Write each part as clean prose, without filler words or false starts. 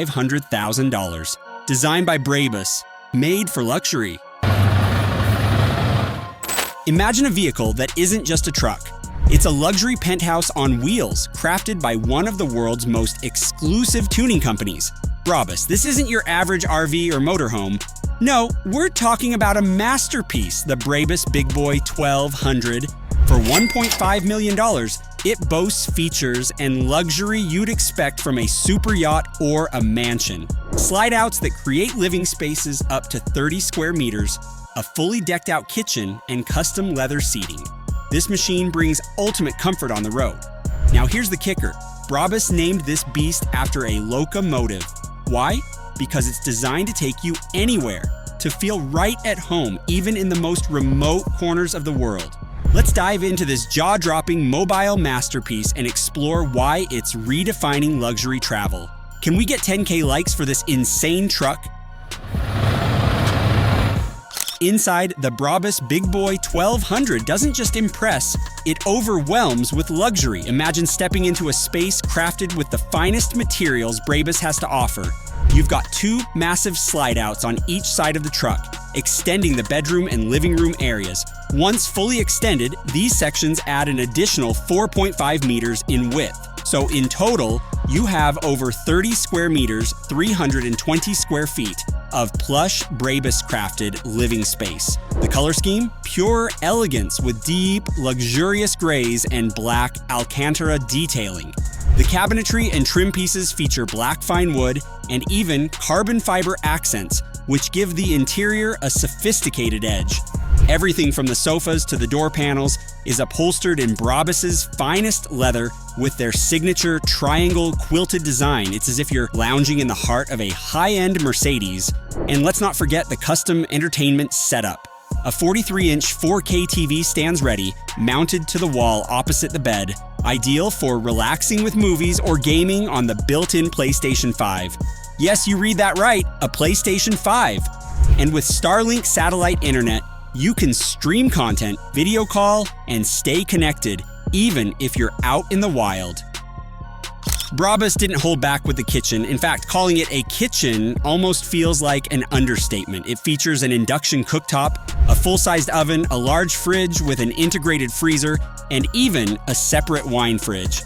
$500,000. Designed by Brabus, made for luxury. Imagine a vehicle that isn't just a truck. It's a luxury penthouse on wheels, crafted by one of the world's most exclusive tuning companies, Brabus. This isn't your average RV or motorhome. No, we're talking about a masterpiece, the Brabus Big Boy 1200. For $1.5 million, it boasts features and luxury you'd expect from a super yacht or a mansion. Slide-outs that create living spaces up to 30 square meters, a fully decked-out kitchen, and custom leather seating. This machine brings ultimate comfort on the road. Now here's the kicker. Brabus named this beast after a locomotive. Why? Because it's designed to take you anywhere, to feel right at home, even in the most remote corners of the world. Let's dive into this jaw-dropping mobile masterpiece and explore why it's redefining luxury travel. Can we get 10K likes for this insane truck? Inside, the Brabus Big Boy 1200 doesn't just impress, it overwhelms with luxury. Imagine stepping into a space crafted with the finest materials Brabus has to offer. You've got two massive slide-outs on each side of the truck, extending the bedroom and living room areas. Once fully extended, these sections add an additional 4.5 meters in width. So in total, you have over 30 square meters, 320 square feet of plush Brabus crafted living space. The color scheme? Pure elegance with deep, luxurious grays and black Alcantara detailing. The cabinetry and trim pieces feature black fine wood and even carbon fiber accents, which give the interior a sophisticated edge. Everything from the sofas to the door panels is upholstered in Brabus's finest leather with their signature triangle quilted design. It's as if you're lounging in the heart of a high-end Mercedes. And let's not forget the custom entertainment setup. A 43-inch 4K TV stands ready, mounted to the wall opposite the bed, ideal for relaxing with movies or gaming on the built-in PlayStation 5. Yes, you read that right, a PlayStation 5. And with Starlink satellite internet, you can stream content, video call, and stay connected, even if you're out in the wild. Brabus didn't hold back with the kitchen. In fact, calling it a kitchen almost feels like an understatement. It features an induction cooktop, a full-sized oven, a large fridge with an integrated freezer, and even a separate wine fridge.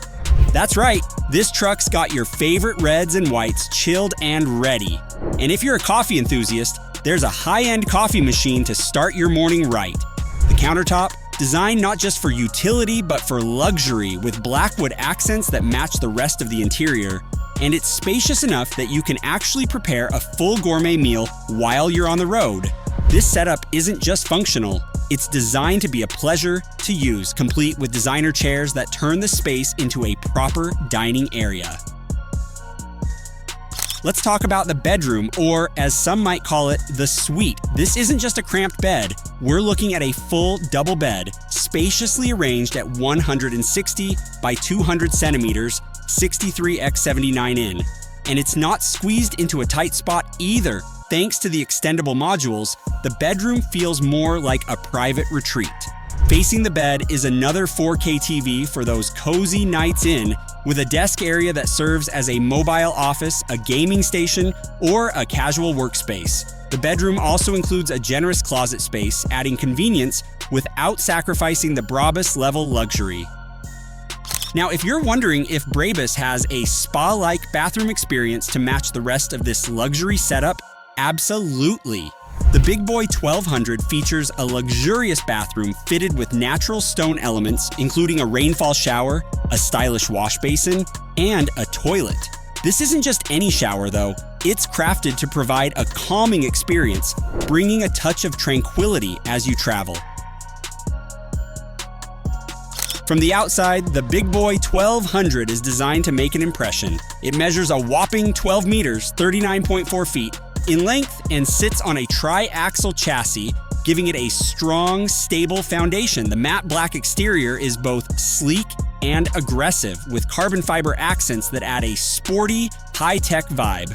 That's right, this truck's got your favorite reds and whites chilled and ready. And if you're a coffee enthusiast, there's a high-end coffee machine to start your morning right. The countertop, designed not just for utility but for luxury, with blackwood accents that match the rest of the interior. And it's spacious enough that you can actually prepare a full gourmet meal while you're on the road. This setup isn't just functional, it's designed to be a pleasure to use, complete with designer chairs that turn the space into a proper dining area. Let's talk about the bedroom, or as some might call it, the suite. This isn't just a cramped bed. We're looking at a full double bed, spaciously arranged at 160 by 200 centimeters, 63 x 79 in. And it's not squeezed into a tight spot either. Thanks to the extendable modules, the bedroom feels more like a private retreat. Facing the bed is another 4K TV for those cozy nights in, with a desk area that serves as a mobile office, a gaming station, or a casual workspace. The bedroom also includes a generous closet space, adding convenience without sacrificing the Brabus level luxury. Now, if you're wondering if Brabus has a spa-like bathroom experience to match the rest of this luxury setup, absolutely. The Big Boy 1200 features a luxurious bathroom fitted with natural stone elements, including a rainfall shower, a stylish wash basin, and a toilet. This isn't just any shower though, it's crafted to provide a calming experience, bringing a touch of tranquility as you travel. From the outside, the Big Boy 1200 is designed to make an impression. It measures a whopping 12 meters, 39.4 feet, in length and sits on a tri-axle chassis, giving it a strong, stable foundation. The matte black exterior is both sleek and aggressive, with carbon fiber accents that add a sporty, high-tech vibe.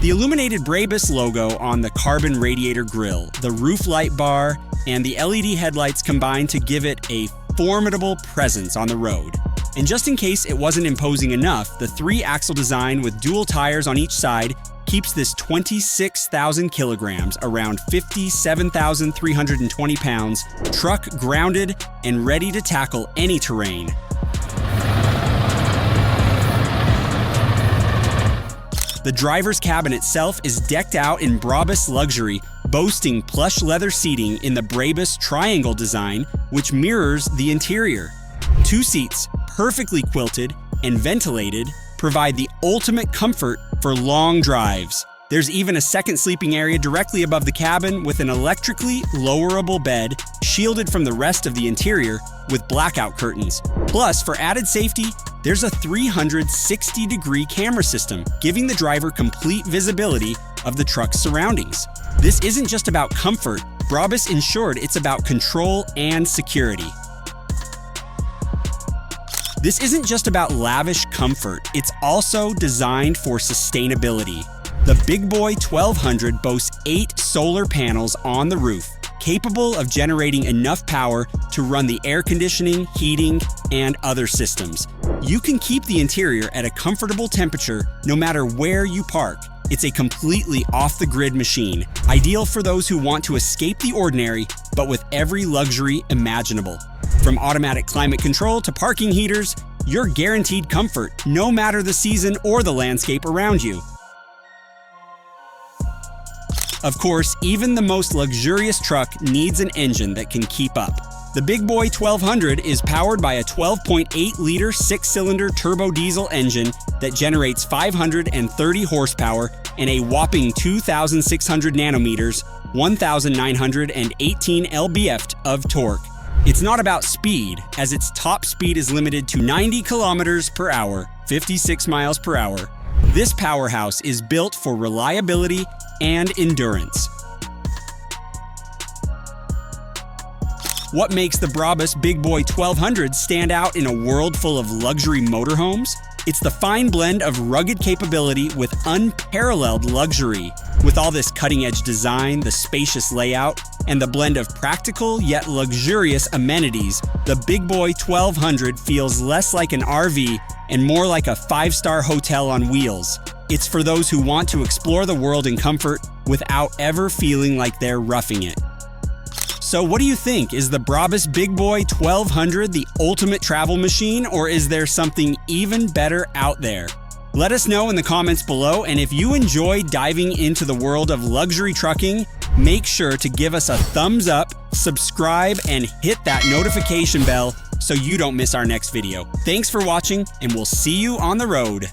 The illuminated Brabus logo on the carbon radiator grille, the roof light bar, and the LED headlights combine to give it a formidable presence on the road. And just in case it wasn't imposing enough, the 3-axle design with dual tires on each side keeps this 26,000 kilograms, around 57,320 pounds, truck grounded and ready to tackle any terrain. The driver's cabin itself is decked out in Brabus luxury, boasting plush leather seating in the Brabus triangle design, which mirrors the interior. 2 seats, perfectly quilted and ventilated, provide the ultimate comfort for long drives. There's even a second sleeping area directly above the cabin with an electrically lowerable bed shielded from the rest of the interior with blackout curtains. Plus, for added safety, there's a 360-degree camera system, giving the driver complete visibility of the truck's surroundings. This isn't just about comfort. Brabus ensured it's about control and security. This isn't just about lavish comfort, it's also designed for sustainability. The Big Boy 1200 boasts 8 solar panels on the roof, capable of generating enough power to run the air conditioning, heating, and other systems. You can keep the interior at a comfortable temperature no matter where you park. It's a completely off-the-grid machine, ideal for those who want to escape the ordinary, but with every luxury imaginable. From automatic climate control to parking heaters, you're guaranteed comfort, no matter the season or the landscape around you. Of course, even the most luxurious truck needs an engine that can keep up. The Big Boy 1200 is powered by a 12.8-liter 6-cylinder turbo diesel engine that generates 530 horsepower and a whopping 2,600 nanometers, 1,918 lb-ft of torque. It's not about speed, as its top speed is limited to 90 kilometers per hour, 56 miles per hour. This powerhouse is built for reliability and endurance. What makes the Brabus Big Boy 1200 stand out in a world full of luxury motorhomes? It's the fine blend of rugged capability with unparalleled luxury. With all this cutting-edge design, the spacious layout, and the blend of practical yet luxurious amenities, the Big Boy 1200 feels less like an RV and more like a 5-star hotel on wheels. It's for those who want to explore the world in comfort without ever feeling like they're roughing it. So what do you think? Is the Brabus Big Boy 1200 the ultimate travel machine, or is there something even better out there? Let us know in the comments below, and if you enjoy diving into the world of luxury trucking, make sure to give us a thumbs up, subscribe, and hit that notification bell so you don't miss our next video. Thanks for watching, and we'll see you on the road.